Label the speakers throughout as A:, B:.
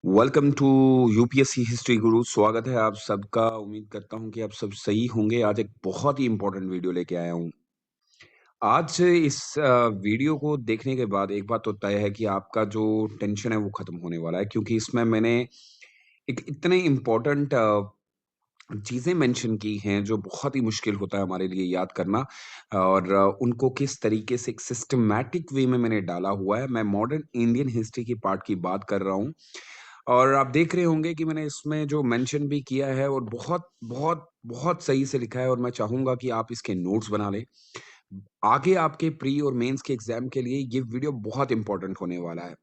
A: Welcome to UPSC history गुरु। स्वागत है आप सबका। उम्मीद करता हूं कि आप सब सही होंगे। आज एक बहुत ही इंपॉर्टेंट वीडियो लेके आया हूं। आज इस वीडियो को देखने के बाद एक बात तो तय है कि आपका जो टेंशन है वो खत्म होने वाला है, क्योंकि इसमें मैंने एक इतने इम्पोर्टेंट चीज़ें मेंशन की हैं जो बहुत ही मुश्किल होता है हमारे लिए याद करना, और उनको किस तरीके से एक सिस्टमैटिक वे में मैंने डाला हुआ है। मैं मॉडर्न इंडियन हिस्ट्री की पार्ट की बात कर रहा हूँ, और आप देख रहे होंगे कि मैंने इसमें जो मेंशन भी किया है और बहुत बहुत बहुत सही से लिखा है, और मैं चाहूँगा कि आप इसके नोट्स बना लें। आगे आपके प्री और मेंस के एग्ज़ाम के लिए ये वीडियो बहुत इम्पोर्टेंट होने वाला है।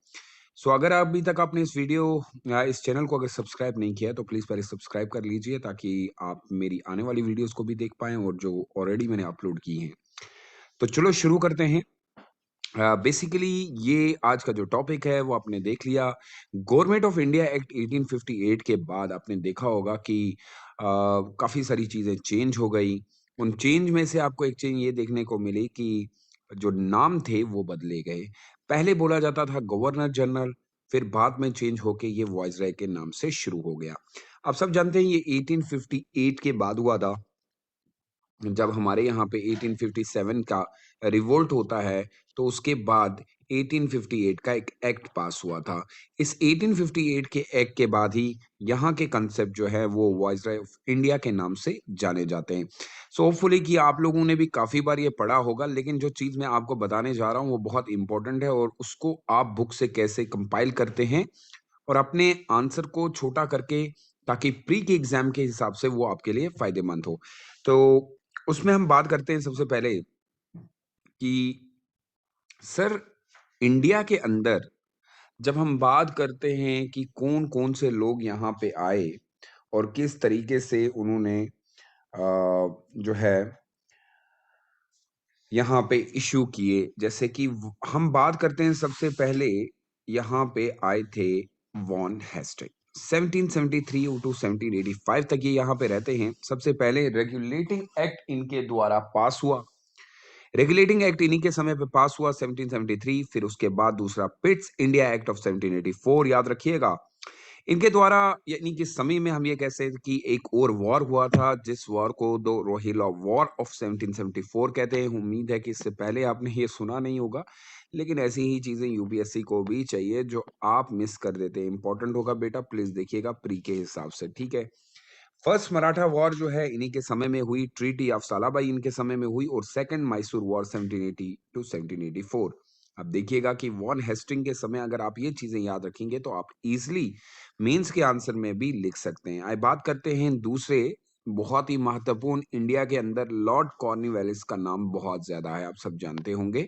A: सो अगर अभी तक आपने इस चैनल को अगर सब्सक्राइब नहीं किया है, तो प्लीज़ पहले सब्सक्राइब कर लीजिए, ताकि आप मेरी आने वाली वीडियोज़ को भी देख पाएँ और जो ऑलरेडी मैंने अपलोड की हैं। तो चलो शुरू करते हैं। बेसिकली ये आज का जो टॉपिक है वो आपने देख लिया। गवर्नमेंट ऑफ इंडिया एक्ट 1858 के बाद आपने देखा होगा कि काफ़ी सारी चीज़ें चेंज हो गई। उन चेंज में से आपको एक चेंज ये देखने को मिली कि जो नाम थे वो बदले गए। पहले बोला जाता था गवर्नर जनरल, फिर बाद में चेंज होके ये वाइसराय के नाम से शुरू हो गया। आप सब जानते हैं ये 1858 के बाद हुआ था। जब हमारे यहाँ पे 1857 का रिवोल्ट होता है, तो उसके बाद 1858 का एक एक्ट पास हुआ था। इस 1858 के एक्ट के बाद ही यहाँ के कांसेप्ट जो है वो वाइसराय ऑफ इंडिया के नाम से जाने जाते हैं। सो होपफुली कि आप लोगों ने भी काफ़ी बार ये पढ़ा होगा, लेकिन जो चीज़ मैं आपको बताने जा रहा हूँ वो बहुत इम्पोर्टेंट है, और उसको आप बुक से कैसे कंपाइल करते हैं और अपने आंसर को छोटा करके, ताकि प्री के एग्ज़ाम के हिसाब से वो आपके लिए फ़ायदेमंद हो। तो उसमें हम बात करते हैं सबसे पहले कि सर, इंडिया के अंदर जब हम बात करते हैं कि कौन-कौन से लोग यहाँ पे आए और किस तरीके से उन्होंने जो है यहाँ पे इश्यू किए, जैसे कि हम बात करते हैं सबसे पहले यहाँ पे आए थे वॉन हेस्टिंग। 1773 टू 1785 तक ये यहाँ पे रहते हैं। सबसे पहले रेगुलेटिंग एक्ट इनके द्वारा पास हुआ। रेगुलेटिंग एक्ट इन्हीं के समय पे पास हुआ 1773। फिर उसके बाद दूसरा पिट्स इंडिया एक्ट ऑफ 1784, याद रखिएगा। इनके द्वारा, यानी कि समय में हम ये कह सकते हैं कि एक और वॉर हुआ था, जिस वॉर को द रोहिला वॉर ऑफ 1774 कहते हैं। उम्मीद है कि इससे पहले आपने ये सुना नहीं होगा, लेकिन ऐसी ही चीजें यूपीएससी को भी चाहिए जो आप मिस कर देते हैं। इंपॉर्टेंट होगा बेटा, प्लीज देखिएगा प्री के हिसाब से, ठीक है। फर्स्ट मराठा वॉर जो है इन्हीं के समय में हुई, ट्रीटी ऑफ सालाबाई इनके समय में हुई, और सेकंड मैसूर वॉर 1780 टू 1784। अब देखिएगा कि वॉन हेस्टिंग के समय अगर आप ये चीजें याद रखेंगे तो आप इजीली मेंस के आंसर में भी लिख सकते हैं। आइए बात करते हैं दूसरे बहुत ही महत्वपूर्ण। इंडिया के अंदर लॉर्ड कॉर्नवालिस का नाम बहुत ज्यादा है, आप सब जानते होंगे।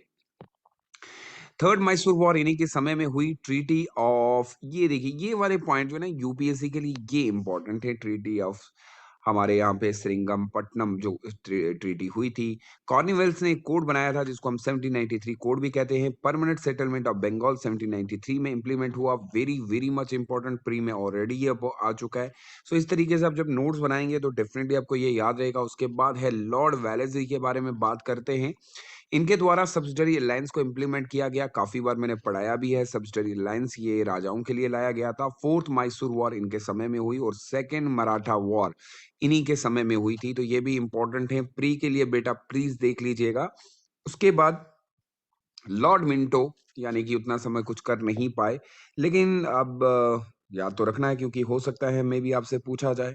A: थर्ड मैसूर वॉर इन्हीं के समय में हुई। ट्रीटी ऑफ, ये देखिए ये वाले पॉइंट जो है ना यूपीएससी के लिए ये इंपॉर्टेंट है। ट्रीटी ऑफ हमारे यहाँ पे श्रीरंगपट्टनम जो ट्रीटी हुई थी। कॉर्नवालिस ने एक कोड बनाया था जिसको हम 1793 कोड भी कहते हैं। परमानेंट सेटलमेंट ऑफ बंगाल 1793 में इंप्लीमेंट हुआ। Very very much important, pre में ऑलरेडी ये आ चुका है। सो इस तरीके से आप जब नोट्स बनाएंगे तो डेफिनेटली आपको ये याद रहेगा। उसके बाद है लॉर्ड वेलेस्ली के बारे में बात करते हैं। इनके द्वारा सब्सिडरी अलायंस को इंप्लीमेंट किया गया। काफी बार मैंने पढ़ाया भी है। सब्सिडरी अलायंस ये राजाओं के लिए लाया गया था। फोर्थ मैसूर वॉर इनके समय में हुई, और सेकंड मराठा वॉर इन्हीं के समय में हुई थी। तो ये भी इंपॉर्टेंट है प्री के लिए बेटा, प्लीज देख लीजिएगा। उसके बाद लॉर्ड मिंटो, यानी कि उतना समय कुछ कर नहीं पाए, लेकिन अब याद तो रखना है, क्योंकि हो सकता है मे भी आपसे पूछा जाए।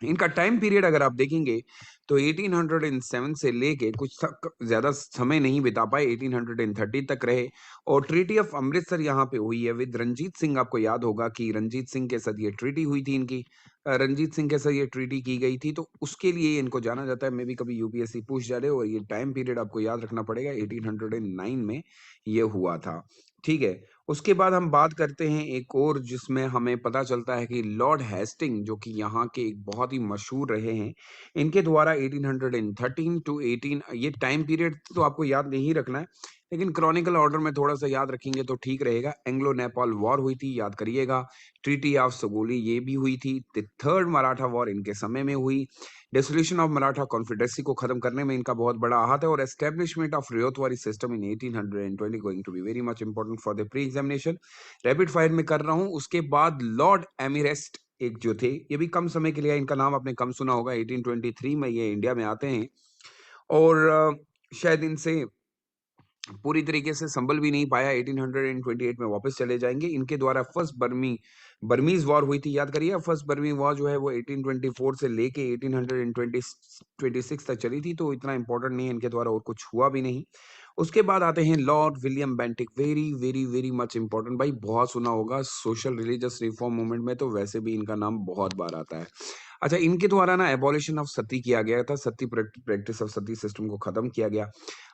A: इनका टाइम पीरियड अगर आप देखेंगे तो 1807 से लेके कुछ ज्यादा समय नहीं बिता पाए, 1830 तक रहे। और ट्रीटी ऑफ अमृतसर यहाँ पे हुई है विद रंजीत सिंह। आपको याद होगा कि रंजीत सिंह के साथ ये ट्रीटी हुई थी इनकी। रंजीत सिंह के साथ ये ट्रीटी की गई थी, तो उसके लिए इनको जाना जाता है। मे भी कभी यूपीएससी पूछ जा रहे हो, और ये टाइम पीरियड आपको याद रखना पड़ेगा। 1809 में ये हुआ था, ठीक है। उसके बाद हम बात करते हैं एक और, जिसमें हमें पता चलता है कि लॉर्ड हेस्टिंग, जो कि यहाँ के एक बहुत ही मशहूर रहे हैं, इनके द्वारा 1813 टू 18, ये टाइम पीरियड तो आपको याद नहीं रखना है। लेकिन क्रॉनिकल ऑर्डर में थोड़ा-सा याद रखेंगे तो ठीक रहेगा। एंग्लो नेपाल वॉर हुई थी, याद करिएगा। ट्रीटी ऑफ सुगोली ये भी हुई थी। द थर्ड मराठा वॉर इनके समय में हुई। डिसोल्यूशन ऑफ मराठा कॉन्फेडरेसी को खत्म करने में इनका बहुत बड़ा हाथ है और establishment of ryotwari system in 1820 going to be very much important for the pre examination. Rapid fire में कर रहा हूँ। उसके बाद लॉर्ड एमिरेस्ट एक जो थे, ये भी कम समय के लिए, इनका नाम आपने कम सुना होगा। 1823 में ये इंडिया में आते हैं और शायद इनसे पूरी तरीके से संभल भी नहीं पाया। 1828 में वापस चले जाएंगे। इनके द्वारा फर्स्ट बर्मीज वॉर हुई थी, याद करिए। फर्स्ट बर्मी वॉर जो है वो 1824 से लेके 1826 तक चली थी, तो इतना इंपॉर्टेंट नहीं है इनके द्वारा, और कुछ हुआ भी नहीं। उसके बाद आते हैं Lord William Bentinck. Very very very much important, भाई बहुत सुना होगा सोशल रिलीजियस रिफॉर्म मूवमेंट में, तो वैसे भी इनका नाम बहुत बार आता है। अच्छा, इनके द्वारा ना एबॉलिशन ऑफ सती किया गया था। सती प्रैक्टिस ऑफ सती सिस्टम को खत्म किया गया।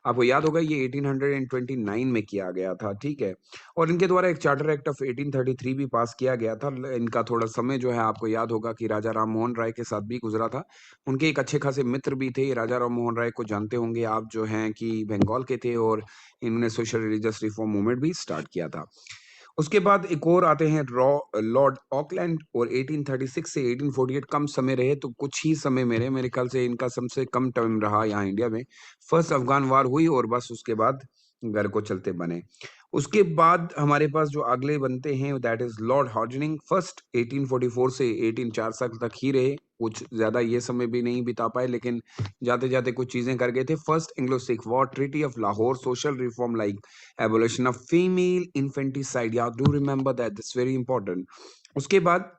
A: आपको याद होगा ये 1829 में किया गया था, ठीक है। और इनके द्वारा एक चार्टर एक्ट ऑफ 1833 भी पास किया गया था। इनका थोड़ा समय जो है आपको याद होगा कि राजा राम मोहन राय के साथ भी गुजरा था। उनके एक अच्छे खासे मित्र भी थे। राजा राम मोहन राय को जानते होंगे आप, जो हैं कि बंगाल के थे, और इन्होंने सोशल रिलीजियस रिफॉर्म मूवमेंट भी स्टार्ट किया था। उसके बाद एक और आते हैं लॉर्ड ऑकलैंड, और 1836 से 1848 कम समय रहे, तो कुछ ही समय में रहे। मेरे ख्याल से इनका सबसे कम टाइम रहा यहाँ इंडिया में। फर्स्ट अफगान वार हुई और बस उसके बाद घर को चलते बने। उसके बाद हमारे पास जो अगले बनते हैं that is lord Hardinge. First 1844 से 18 4 साल तक ही रहे, कुछ ज्यादा ये समय भी नहीं बिता पाए, लेकिन जाते जाते कुछ चीजें कर गए थे। First Anglo Sikh war, treaty of Lahore, social reform like abolition of female infanticide, yeah, do remember that, that's very important. उसके बाद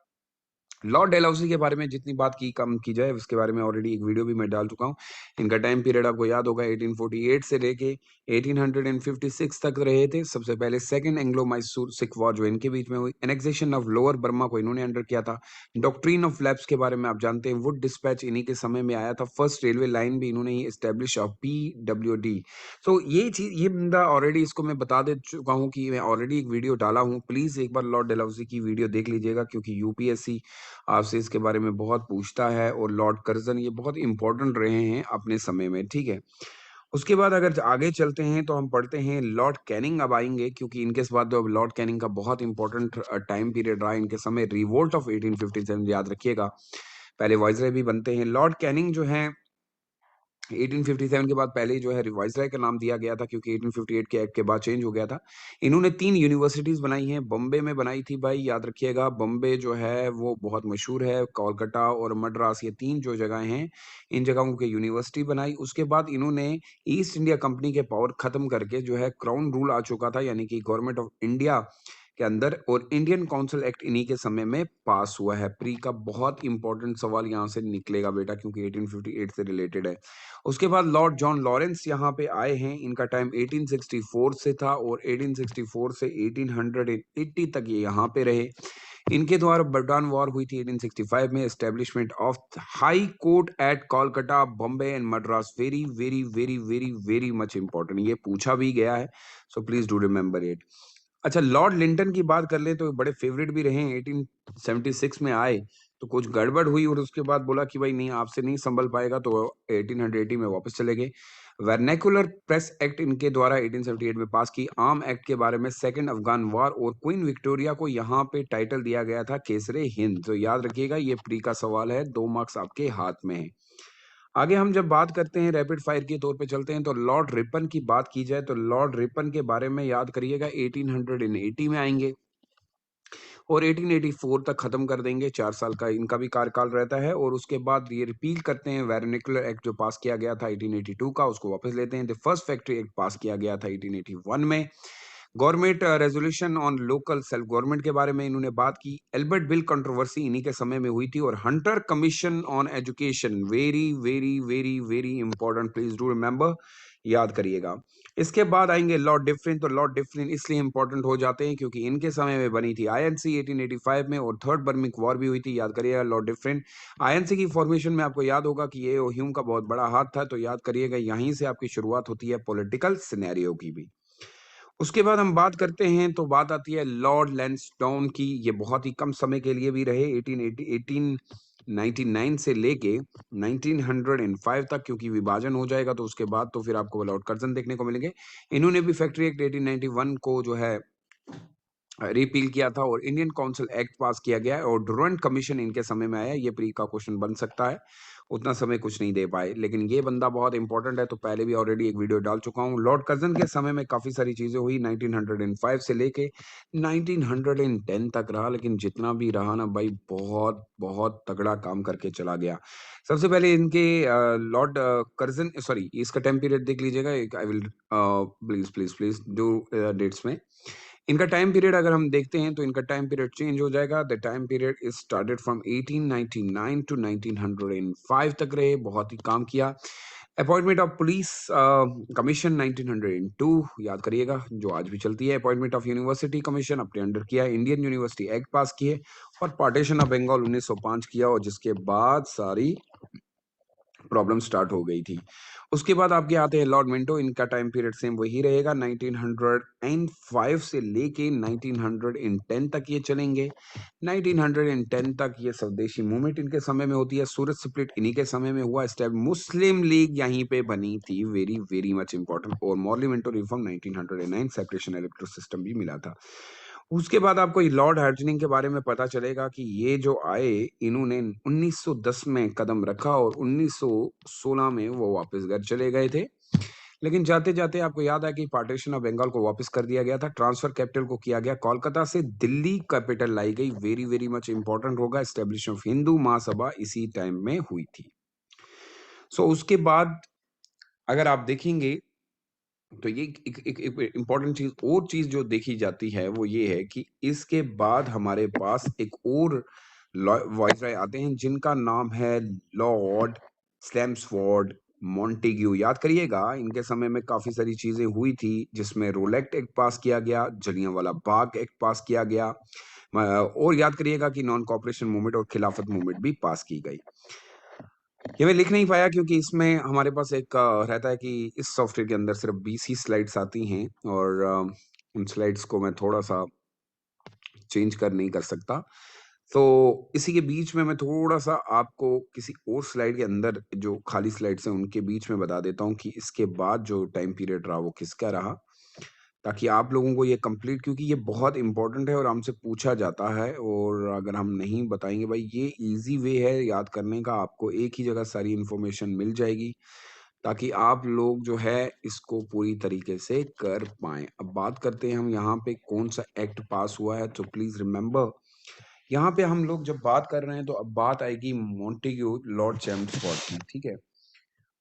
A: लॉर्ड डेलहाउसी के बारे में जितनी बात की कम की जाए, उसके बारे में ऑलरेडी एक वीडियो भी मैं डाल चुका हूँ। इनका टाइम पीरियड आपको याद होगा 1848 से लेके 1856 तक रहे थे। सबसे पहले second Anglo Mysore Sikh war जो इनके बीच में हुई। एनेक्सेशन ऑफ लोअर बर्मा को इन्होंने अंडर किया था। डॉक्ट्रिन ऑफ लैप्स के बारे में आप जानते हैं। वुड डिस्पैच इन्हीं के समय में आया था। फर्स्ट रेलवे लाइन भी इन्होंने ही एस्टेब्लिश ऑफ PWD। तो ये चीज, ये बंदा ऑलरेडी, इसको मैं बता दे चुका हूँ कि मैं ऑलरेडी एक वीडियो डाला हूँ। प्लीज एक बार लॉर्ड डेलहाउसी की वीडियो देख लीजिएगा, क्योंकि यूपीएससी आपसे इसके बारे में बहुत पूछता है। और लॉर्ड कर्जन ये बहुत इंपॉर्टेंट रहे हैं अपने समय में, ठीक है। उसके बाद अगर आगे चलते हैं तो हम पढ़ते हैं लॉर्ड कैनिंग अब आएंगे, क्योंकि इनके बाद तो अब लॉर्ड कैनिंग का बहुत इंपॉर्टेंट टाइम पीरियड रहा इनके समय। रिवोल्ट ऑफ 1857 याद रखिएगा। पहले वाइसराय भी बनते हैं। लॉर्ड कैनिंग जो है 1857 के बाद पहले जो है वाइसराय का नाम दिया गया था, क्योंकि 1858 के एक्ट के बाद चेंज हो गया था। इन्होंने 3 यूनिवर्सिटीज बनाई हैं। बॉम्बे में बनाई थी भाई, याद रखिएगा। बॉम्बे जो है वो बहुत मशहूर है। कोलकाता और मद्रास, ये 3 जो जगह हैं, इन जगहों की यूनिवर्सिटी बनाई। उसके बाद इन्होंने ईस्ट इंडिया कंपनी के पावर खत्म करके, जो है क्राउन रूल आ चुका था, यानी कि गवर्नमेंट ऑफ इंडिया के अंदर, और इंडियन काउंसिल एक्ट इन्हीं के समय में पास हुआ है। प्री का बहुत इंपॉर्टेंट सवाल यहाँ से निकलेगा बेटा, क्योंकि 1858 से रिलेटेड है। उसके बाद लॉर्ड जॉन लॉरेंस यहाँ पे आए हैं। इनका टाइम 1864 से था, और 1864 से 1880 तक ये यहाँ पे रहे। इनके द्वारा बर्डान वॉर हुई थी 1865 में। Establishment of high court at Kolkata, Bombay and Madras. Very very very very very much important, ये पूछा भी गया है, so please do remember it. अच्छा, लॉर्ड लिंटन की बात कर ले तो बड़े फेवरेट भी रहे हैं। 1876 में आए तो कुछ गड़बड़ हुई, और उसके बाद बोला कि भाई नहीं, आपसे नहीं संभल पाएगा, तो 1880 में वापस चले गए। वर्नैकुलर प्रेस एक्ट इनके द्वारा 1878 में पास की। आर्म एक्ट के बारे में, सेकंड अफगान वार, और क्वीन विक्टोरिया को यहाँ पे टाइटल दिया गया था केसरे हिंद। तो याद रखिएगा, ये प्री का सवाल है, 2 मार्क्स आपके हाथ में है। आगे हम जब बात करते हैं रैपिड फायर के तौर पे चलते हैं, तो लॉर्ड रिपन की बात की जाए तो लॉर्ड रिपन के बारे में याद करिएगा 1880 में आएंगे और 1884 तक खत्म कर देंगे। 4 साल का इनका भी कार्यकाल रहता है। और उसके बाद ये रिपील करते हैं वेरनिकुलर एक्ट जो पास किया गया था 1882 का, उसको वापस लेते हैं। द फर्स्ट फैक्ट्री एक्ट पास किया गया था 1881 में। Government resolution on local self government के बारे में इन्होंने बात की। एल्बर्ट बिल कंट्रोवर्सी इन्हीं के समय में हुई थी। और Hunter commission on education, very very very very important, please do remember, याद करिएगा। इसके बाद आएंगे लॉर्ड डिफरिन। तो लॉर्ड डिफरिन इसलिए इंपॉर्टेंट हो जाते हैं क्योंकि इनके समय में बनी थी आईएनसी 1885 में, और थर्ड बर्मिक वॉर भी हुई थी, याद करिएगा। लॉर्ड डिफरिन आईएनसी की फॉर्मेशन में आपको याद होगा कि ये ह्यूम का बहुत बड़ा हाथ था, तो याद करिएगा, यहीं से आपकी शुरुआत होती है पॉलिटिकल सिनेरियो की भी। उसके बाद हम बात करते हैं तो बात आती है लॉर्ड लैंसडाउन की। ये बहुत ही कम समय के लिए भी रहे, 99 से लेके 1905 तक, क्योंकि विभाजन हो जाएगा तो उसके बाद तो फिर आपको लॉर्ड कर्जन देखने को मिलेंगे। इन्होंने भी फैक्ट्री एक्ट 1891 को जो है रिपील किया था और इंडियन काउंसिल एक्ट पास किया गया है और डुरंट कमीशन इनके समय में आया। ये प्री का क्वेश्चन बन सकता है, उतना समय कुछ नहीं दे पाए, लेकिन ये बंदा बहुत इंपॉर्टेंट है, तो पहले भी ऑलरेडी एक वीडियो डाल चुका हूँ। लॉर्ड कर्जन के समय में काफी सारी चीजें हुई, 1905 से लेके 1910 तक रहा, लेकिन जितना भी रहा ना भाई, बहुत बहुत तगड़ा काम करके चला गया। सबसे पहले इनके लॉर्ड कर्जन, सॉरी, इसका टाइम पीरियड देख लीजिएगा। I will please please please do dates में इनका टाइम पीरियड अगर हम देखते हैं तो इनका टाइम पीरियड चेंज हो जाएगा। The time period is started from 1899 to 1905 तक रहे, बहुत ही काम किया। अपॉइंटमेंट ऑफ पुलिस कमीशन 1902 याद करिएगा, जो आज भी चलती है। अपॉइंटमेंट ऑफ यूनिवर्सिटी कमीशन अपने अंडर किया, इंडियन यूनिवर्सिटी एक्ट पास किए और पार्टीशन ऑफ बंगाल 1905 किया, और जिसके बाद सारी प्रॉब्लम स्टार्ट हो गई थी। उसके बाद आपके आते हैं लॉर्ड मिंटो। इनका टाइम पीरियड सेम वही रहेगा, 1905 से लेके 1910 तक ये चलेंगे। 1910 तक ये स्वदेशी मूवमेंट इनके समय में होती है। सूरत स्प्लिट इन्हीं के समय में हुआ। स्टेप मुस्लिम लीग यहीं पे बनी थी, वेरी वेरी मच इंपॉर्टेंट। और Morley Minto reform 1909, separation electro system भी मिला था। उसके बाद आपको लॉर्ड हार्जनिंग के बारे में पता चलेगा कि ये जो आए, इन्होंने 1910 में कदम रखा और 1916 में वो वापस घर चले गए थे। लेकिन जाते जाते आपको याद है कि पार्टीशन ऑफ बंगाल को वापस कर दिया गया था। ट्रांसफर कैपिटल को किया गया कोलकाता से, दिल्ली कैपिटल लाई गई। वेरी वेरी मच इंपॉर्टेंट होगा। एस्टेब्लिश ऑफ हिंदू महासभा इसी टाइम में हुई थी। सो उसके बाद अगर आप देखेंगे तो ये एक इम्पोर्टेंट चीज, और चीज जो देखी जाती है वो ये है कि इसके बाद हमारे पास एक और वाइसराय आते हैं जिनका नाम है लॉर्ड स्लैम्सफोर्ड मॉन्टेग्यू। याद करिएगा, इनके समय में काफी सारी चीजें हुई थी, जिसमें रोलेक्ट एक्ट पास किया गया, जलियांवाला बाग एक्ट पास किया गया, और याद करिएगा कि नॉन कॉपरेशन मूवमेंट और खिलाफत मूवमेंट भी पास की गई। ये मैं लिख नहीं पाया क्योंकि इसमें हमारे पास एक रहता है कि इस सॉफ्टवेयर के अंदर सिर्फ 20 ही स्लाइड्स आती हैं, और उन स्लाइड्स को मैं थोड़ा सा चेंज कर नहीं कर सकता। तो इसी के बीच में मैं थोड़ा सा आपको किसी और स्लाइड के अंदर जो खाली स्लाइड्स हैं उनके बीच में बता देता हूँ कि इसके बाद जो टाइम पीरियड रहा वो किसका रहा, ताकि आप लोगों को ये कंप्लीट, क्योंकि ये बहुत इंपॉर्टेंट है और हमसे पूछा जाता है, और अगर हम नहीं बताएंगे भाई, ये इजी वे है याद करने का, आपको एक ही जगह सारी इंफॉर्मेशन मिल जाएगी, ताकि आप लोग जो है इसको पूरी तरीके से कर पाएं। अब बात करते हैं हम यहाँ पे कौन सा एक्ट पास हुआ है, तो प्लीज रिमेंबर यहाँ पे हम लोग जब बात कर रहे हैं तो अब बात आएगी मॉन्टेग्यू लॉर्ड चैम्सफोर्ड की, ठीक है।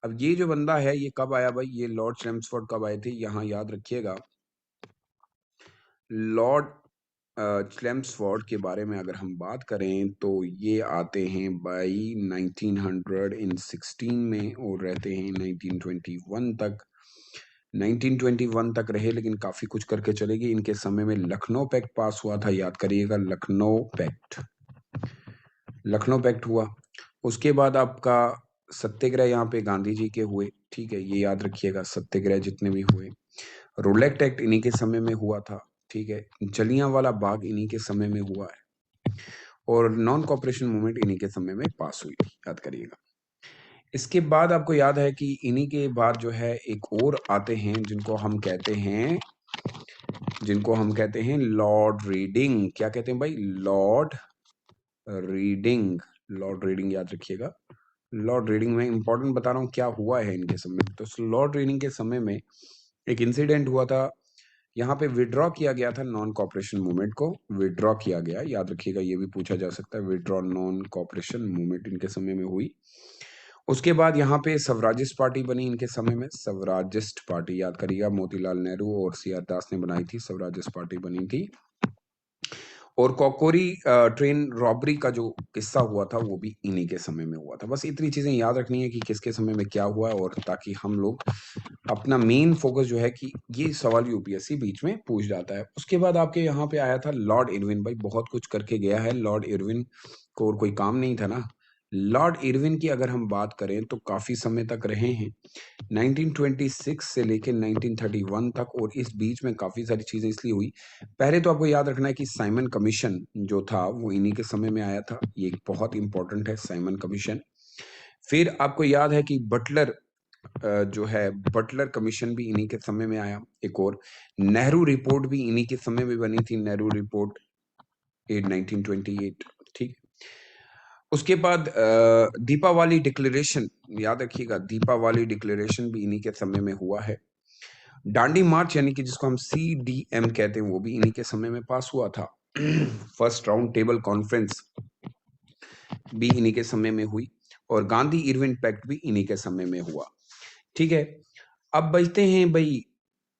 A: अब ये जो बंदा है ये कब आया भाई, ये लॉर्ड चैम्सफोर्ड कब आए थे, यहाँ याद रखिएगा। लॉर्ड चैम्सफोर्ड के बारे में अगर हम बात करें तो ये आते हैं बाई 1916 में और रहते हैं 1921 तक। 1921 तक रहे, लेकिन काफी कुछ करके चलेगी। इनके समय में लखनऊ पैक्ट पास हुआ था, याद करिएगा, लखनऊ पैक्ट, लखनऊ पैक्ट हुआ। उसके बाद आपका सत्याग्रह यहाँ पे गांधी जी के हुए, ठीक है, ये याद रखिएगा, सत्याग्रह जितने भी हुए। रोलेक्ट एक्ट इन्हीं के समय में हुआ था, ठीक है। जलियांवाला बाग इन्हीं के समय में हुआ है, और नॉन कॉपरेशन मूवमेंट इन्हीं के समय में पास हुई थी, याद करिएगा। इसके बाद आपको याद है कि इन्हीं के बाद जो है एक और आते हैं जिनको हम कहते हैं लॉर्ड रीडिंग। क्या कहते हैं भाई, लॉर्ड रीडिंग। लॉर्ड रीडिंग याद रखिएगा। लॉर्ड रीडिंग में इंपॉर्टेंट बता रहा हूँ क्या हुआ है इनके समय में। तो लॉर्ड रीडिंग के समय में एक इंसिडेंट हुआ था, यहाँ पे विड्रॉ किया गया था नॉन कॉपरेशन मूवमेंट को, विड्रॉ किया गया, याद रखिएगा, ये भी पूछा जा सकता है। विड्रॉ नॉन कॉपरेशन मूवमेंट इनके समय में हुई। उसके बाद यहाँ पे स्वराजिस्ट पार्टी बनी इनके समय में, स्वराजिस्ट पार्टी याद करिएगा, मोतीलाल नेहरू और सी आर दास ने बनाई थी, स्वराजिस्ट पार्टी बनी थी। और कोकोरी ट्रेन रॉबरी का जो किस्सा हुआ था वो भी इन्हीं के समय में हुआ था। बस इतनी चीजें याद रखनी है कि किसके समय में क्या हुआ है, और ताकि हम लोग अपना मेन फोकस जो है कि ये सवाल यूपीएससी बीच में पूछ जाता है। उसके बाद आपके यहाँ पे आया था लॉर्ड इरविन। भाई बहुत कुछ करके गया है लॉर्ड इरविन को, और कोई काम नहीं था ना, लॉर्ड इरविन की अगर हम बात करें तो काफ़ी समय तक रहे हैं, 1926 से लेके 1931 तक, और इस बीच में काफ़ी सारी चीज़ें इसलिए हुई। पहले तो आपको याद रखना है कि साइमन कमीशन जो था वो इन्हीं के समय में आया था, ये एक बहुत इम्पोर्टेंट है साइमन कमीशन। फिर आपको याद है कि बटलर जो है बटलर कमीशन भी इन्हीं के समय में आया। एक और नेहरू रिपोर्ट भी इन्हीं के समय में बनी थी, नेहरू रिपोर्ट 1928, ठीक। उसके बाद दीपावली डिक्लेरेशन, याद रखिएगा दीपावली डिक्लेरेशन भी इन्हीं के समय में हुआ है। डांडी मार्च यानी कि जिसको हम CDM कहते हैं वो भी इन्हीं के समय में पास हुआ था। फर्स्ट राउंड टेबल कॉन्फ्रेंस भी इन्हीं के समय में हुई, और गांधी इरविन पैक्ट भी इन्हीं के समय में हुआ, ठीक है। अब बजते हैं भाई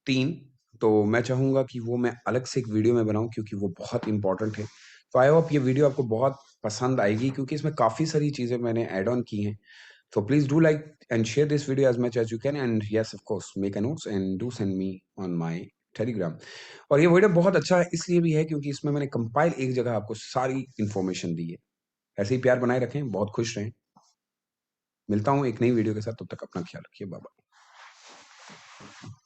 A: 3, तो मैं चाहूँगा कि वो मैं अलग से एक वीडियो में बनाऊँ क्योंकि वो बहुत इम्पोर्टेंट है। तो आई होप ये वीडियो आपको बहुत पसंद आएगी क्योंकि इसमें काफ़ी सारी चीज़ें मैंने ऐड ऑन की हैं। So please do like and share this video as much as you can, and yes of course make a notes and do send me on my Telegram। और ये वीडियो बहुत अच्छा है इसलिए भी है क्योंकि इसमें मैंने कंपाइल एक जगह आपको सारी इन्फॉर्मेशन दी है। ऐसे ही प्यार बनाए रखें, बहुत खुश रहें। मिलता हूँ एक नई वीडियो के साथ, तब तक अपना ख्याल रखिए, बाय बाय।